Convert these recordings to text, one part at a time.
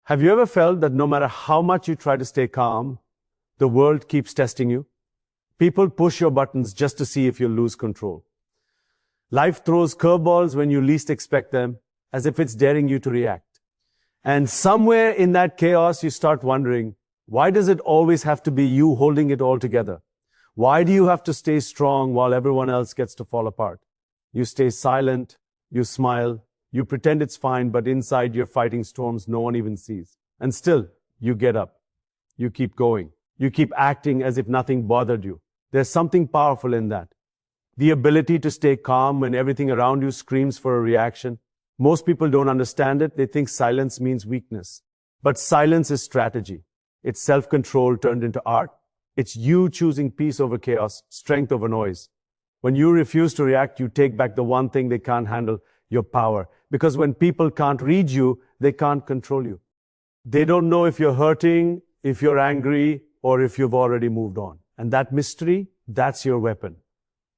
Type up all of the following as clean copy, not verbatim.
Have you ever felt that no matter how much you try to stay calm, the world keeps testing you? People push your buttons just to see if you'll lose control. Life throws curveballs when you least expect them, as if it's daring you to react. And somewhere in that chaos, you start wondering, why does it always have to be you holding it all together? Why do you have to stay strong while everyone else gets to fall apart? You stay silent, you smile, you pretend it's fine, but inside you're fighting storms no one even sees. And still, you get up. You keep going. You keep acting as if nothing bothered you. There's something powerful in that. The ability to stay calm when everything around you screams for a reaction. Most people don't understand it. They think silence means weakness. But silence is strategy. It's self-control turned into art. It's you choosing peace over chaos, strength over noise. When you refuse to react, you take back the one thing they can't handle, your power. Because when people can't read you, they can't control you. They don't know if you're hurting, if you're angry, or if you've already moved on. And that mystery, that's your weapon.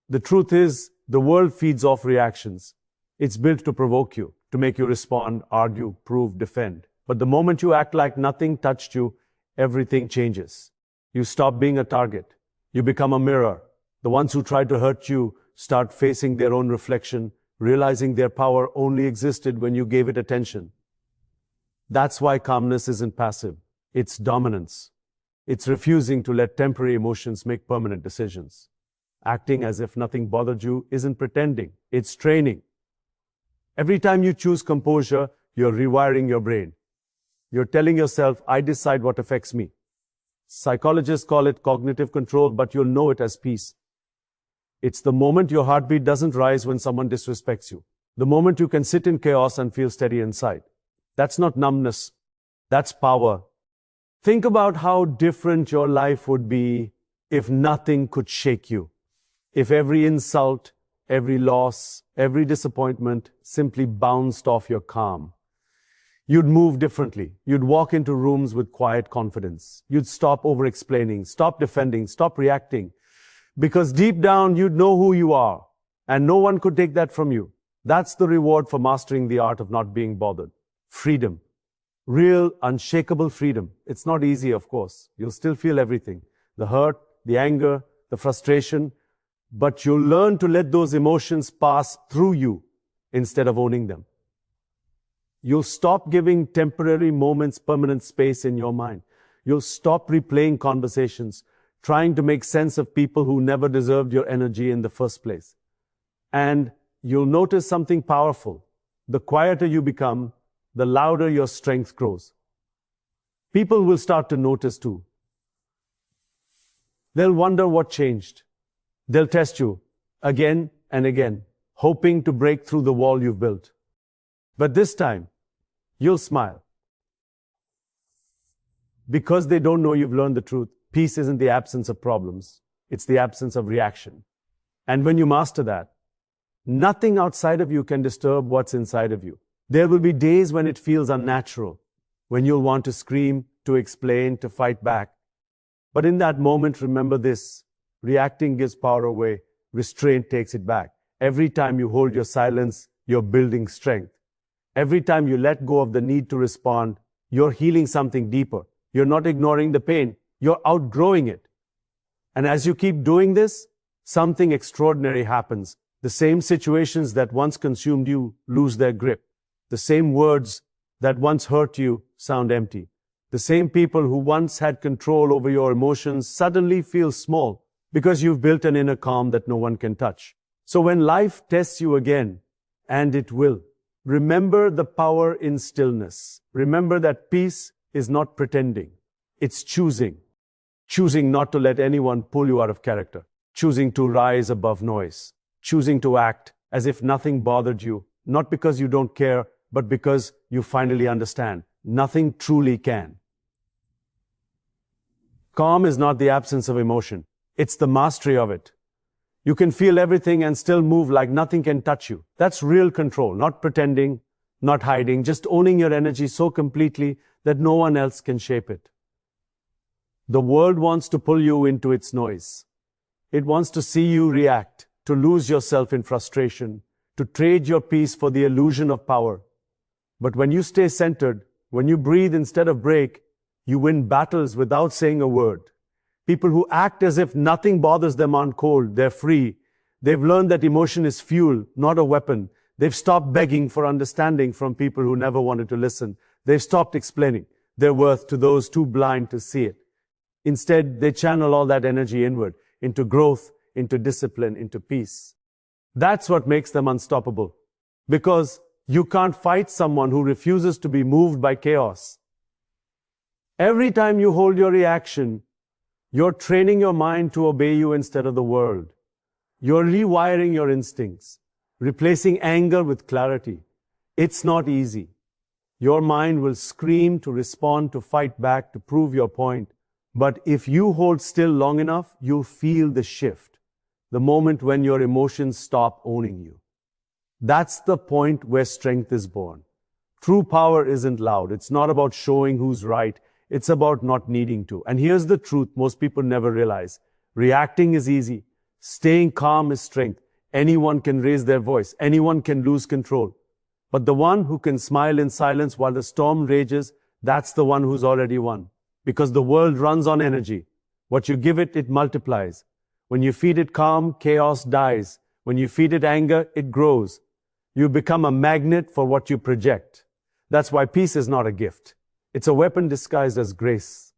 The truth is, the world feeds off reactions. It's built to provoke you, to make you respond, argue, prove, defend. But the moment you act like nothing touched you, everything changes. You stop being a target. You become a mirror. The ones who tried to hurt you start facing their own reflection, realizing their power only existed when you gave it attention. That's why calmness isn't passive. It's dominance. It's refusing to let temporary emotions make permanent decisions. Acting as if nothing bothered you isn't pretending. It's training. Every time you choose composure, you're rewiring your brain. You're telling yourself, I decide what affects me. Psychologists call it cognitive control, but you'll know it as peace. It's the moment your heartbeat doesn't rise when someone disrespects you. The moment you can sit in chaos and feel steady inside. That's not numbness. That's power. Think about how different your life would be if nothing could shake you. If every insult, every loss, every disappointment simply bounced off your calm. You'd move differently. You'd walk into rooms with quiet confidence. You'd stop over-explaining, stop defending, stop reacting. Because deep down, you'd know who you are, and no one could take that from you. That's the reward for mastering the art of not being bothered. Freedom. Real, unshakable freedom. It's not easy, of course. You'll still feel everything. The hurt, the anger, the frustration. But you'll learn to let those emotions pass through you instead of owning them. You'll stop giving temporary moments permanent space in your mind. You'll stop replaying conversations, trying to make sense of people who never deserved your energy in the first place. And you'll notice something powerful. The quieter you become, the louder your strength grows. People will start to notice too. They'll wonder what changed. They'll test you again and again, hoping to break through the wall you've built. But this time, you'll smile. Because they don't know you've learned the truth. Peace isn't the absence of problems. It's the absence of reaction. And when you master that, nothing outside of you can disturb what's inside of you. There will be days when it feels unnatural, when you'll want to scream, to explain, to fight back. But in that moment, remember this. Reacting gives power away. Restraint takes it back. Every time you hold your silence, you're building strength. Every time you let go of the need to respond, you're healing something deeper. You're not ignoring the pain. You're outgrowing it. And as you keep doing this, something extraordinary happens. The same situations that once consumed you lose their grip. The same words that once hurt you sound empty. The same people who once had control over your emotions suddenly feel small because you've built an inner calm that no one can touch. So when life tests you again, and it will, remember the power in stillness. Remember that peace is not pretending. It's choosing. Choosing not to let anyone pull you out of character. Choosing to rise above noise. Choosing to act as if nothing bothered you, not because you don't care, but because you finally understand. Nothing truly can. Calm is not the absence of emotion. It's the mastery of it. You can feel everything and still move like nothing can touch you. That's real control, not pretending, not hiding, just owning your energy so completely that no one else can shape it. The world wants to pull you into its noise. It wants to see you react, to lose yourself in frustration, to trade your peace for the illusion of power. But when you stay centered, When you breathe instead of break, you win battles without saying a word. People who act as if nothing bothers them aren't cold, they're free. They've learned that emotion is fuel, not a weapon. They've stopped begging for understanding from people who never wanted to listen. They've stopped explaining their worth to those too blind to see it. Instead, they channel all that energy inward, into growth, into discipline, into peace. That's what makes them unstoppable. Because you can't fight someone who refuses to be moved by chaos. Every time you hold your reaction, you're training your mind to obey you instead of the world. You're rewiring your instincts, replacing anger with clarity. It's not easy. Your mind will scream to respond, to fight back, to prove your point. But if you hold still long enough, you'll feel the shift, the moment when your emotions stop owning you. That's the point where strength is born. True power isn't loud. It's not about showing who's right. It's about not needing to. And here's the truth most people never realize. Reacting is easy. Staying calm is strength. Anyone can raise their voice. Anyone can lose control. But the one who can smile in silence while the storm rages, that's the one who's already won. Because the world runs on energy. What you give it, it multiplies. When you feed it calm, chaos dies. When you feed it anger, it grows. You become a magnet for what you project. That's why peace is not a gift. It's a weapon disguised as grace.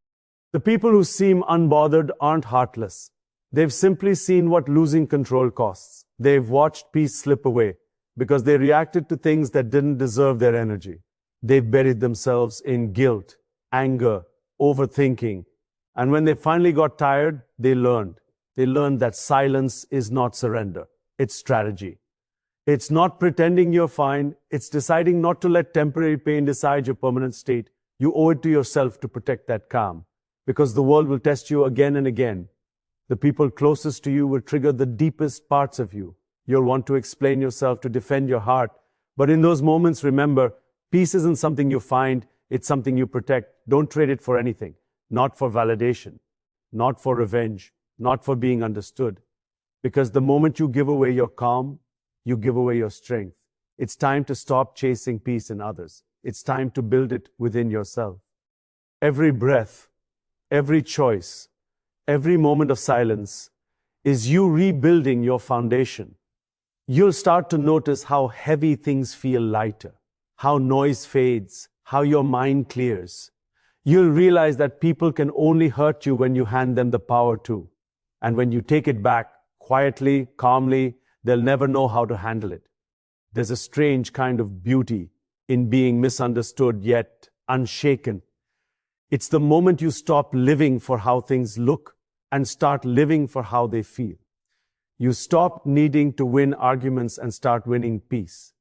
The people who seem unbothered aren't heartless. They've simply seen what losing control costs. They've watched peace slip away because they reacted to things that didn't deserve their energy. They've buried themselves in guilt, anger, overthinking. And when they finally got tired, they learned. They learned that silence is not surrender. It's strategy. It's not pretending you're fine. It's deciding not to let temporary pain decide your permanent state. You owe it to yourself to protect that calm. Because the world will test you again and again. The people closest to you will trigger the deepest parts of you. You'll want to explain yourself, to defend your heart. But in those moments, remember, peace isn't something you find. It's something you protect. Don't trade it for anything. Not for validation. Not for revenge. Not for being understood. Because the moment you give away your calm, you give away your strength. It's time to stop chasing peace in others. It's time to build it within yourself. Every breath, every choice, every moment of silence is you rebuilding your foundation. You'll start to notice how heavy things feel lighter, how noise fades, how your mind clears. You'll realize that people can only hurt you when you hand them the power to. And when you take it back, quietly, calmly, they'll never know how to handle it. There's a strange kind of beauty in being misunderstood yet unshaken. It's the moment you stop living for how things look and start living for how they feel. You stop needing to win arguments and start winning peace.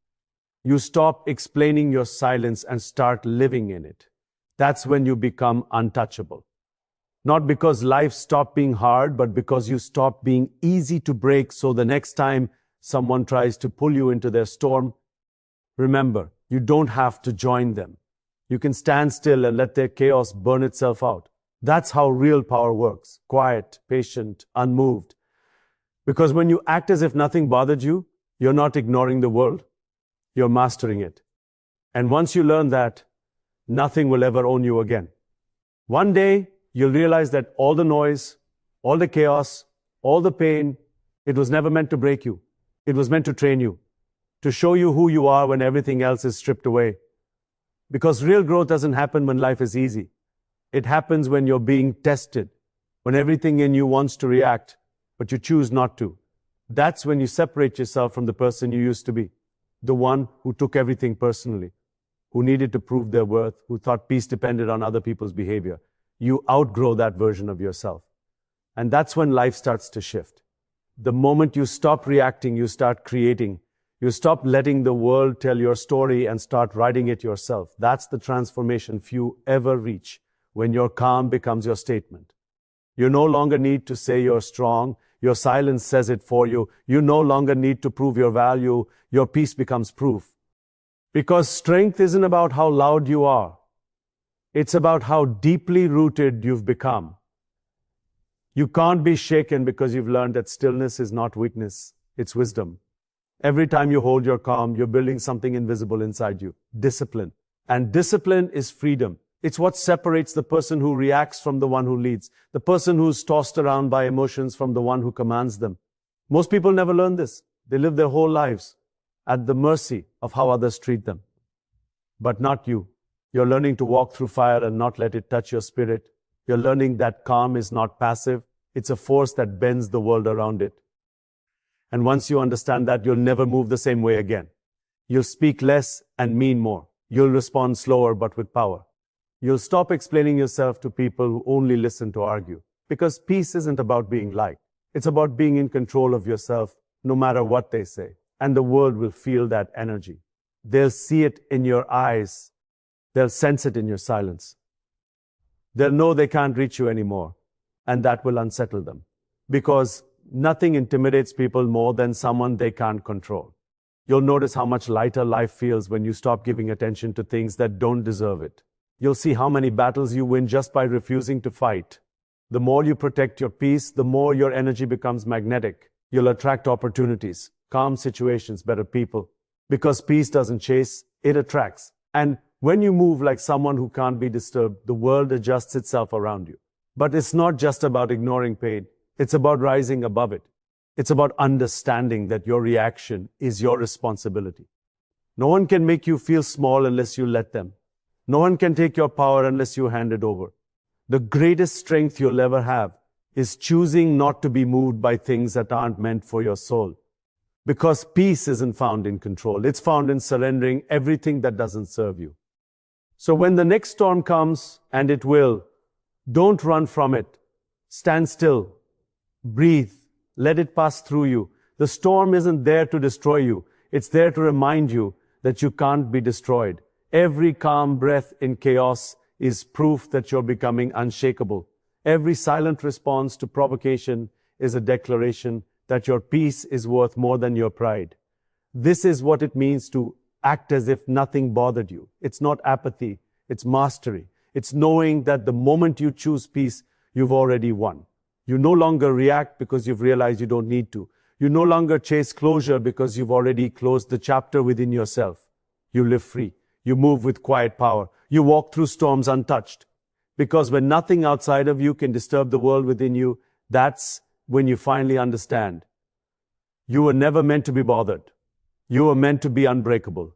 You stop explaining your silence and start living in it. That's when you become untouchable. Not because life stopped being hard, but because you stopped being easy to break, so the next time someone tries to pull you into their storm, remember, you don't have to join them. You can stand still and let their chaos burn itself out. That's how real power works. Quiet, patient, unmoved. Because when you act as if nothing bothered you, you're not ignoring the world. You're mastering it. And once you learn that, nothing will ever own you again. One day, you'll realize that all the noise, all the chaos, all the pain, it was never meant to break you. It was meant to train you, to show you who you are when everything else is stripped away. Because real growth doesn't happen when life is easy. It happens when you're being tested, when everything in you wants to react, but you choose not to. That's when you separate yourself from the person you used to be, the one who took everything personally, who needed to prove their worth, who thought peace depended on other people's behavior. You outgrow that version of yourself. And that's when life starts to shift. The moment you stop reacting, you start creating. You stop letting the world tell your story and start writing it yourself. That's the transformation few ever reach, when your calm becomes your statement. You no longer need to say you're strong. Your silence says it for you. You no longer need to prove your value. Your peace becomes proof. Because strength isn't about how loud you are. It's about how deeply rooted you've become. You can't be shaken because you've learned that stillness is not weakness, it's wisdom. Every time you hold your calm, you're building something invisible inside you. Discipline. And discipline is freedom. It's what separates the person who reacts from the one who leads, the person who's tossed around by emotions from the one who commands them. Most people never learn this. They live their whole lives at the mercy of how others treat them. But not you. You're learning to walk through fire and not let it touch your spirit. You're learning that calm is not passive. It's a force that bends the world around it. And once you understand that, you'll never move the same way again. You'll speak less and mean more. You'll respond slower but with power. You'll stop explaining yourself to people who only listen to argue. Because peace isn't about being liked. It's about being in control of yourself, no matter what they say. And the world will feel that energy. They'll see it in your eyes. They'll sense it in your silence. They'll know they can't reach you anymore. And that will unsettle them. Because nothing intimidates people more than someone they can't control. You'll notice how much lighter life feels when you stop giving attention to things that don't deserve it. You'll see how many battles you win just by refusing to fight. The more you protect your peace, the more your energy becomes magnetic. You'll attract opportunities, calm situations, better people. Because peace doesn't chase, it attracts. And when you move like someone who can't be disturbed, the world adjusts itself around you. But it's not just about ignoring pain. It's about rising above it. It's about understanding that your reaction is your responsibility. No one can make you feel small unless you let them. No one can take your power unless you hand it over. The greatest strength you'll ever have is choosing not to be moved by things that aren't meant for your soul. Because peace isn't found in control. It's found in surrendering everything that doesn't serve you. So when the next storm comes, and it will, don't run from it. Stand still. Breathe. Let it pass through you. The storm isn't there to destroy you. It's there to remind you that you can't be destroyed. Every calm breath in chaos is proof that you're becoming unshakable. Every silent response to provocation is a declaration that your peace is worth more than your pride. This is what it means to act as if nothing bothered you. It's not apathy, it's mastery. It's knowing that the moment you choose peace, you've already won. You no longer react because you've realized you don't need to. You no longer chase closure because you've already closed the chapter within yourself. You live free. You move with quiet power. You walk through storms untouched. Because when nothing outside of you can disturb the world within you, that's when you finally understand. You were never meant to be bothered. You were meant to be unbreakable.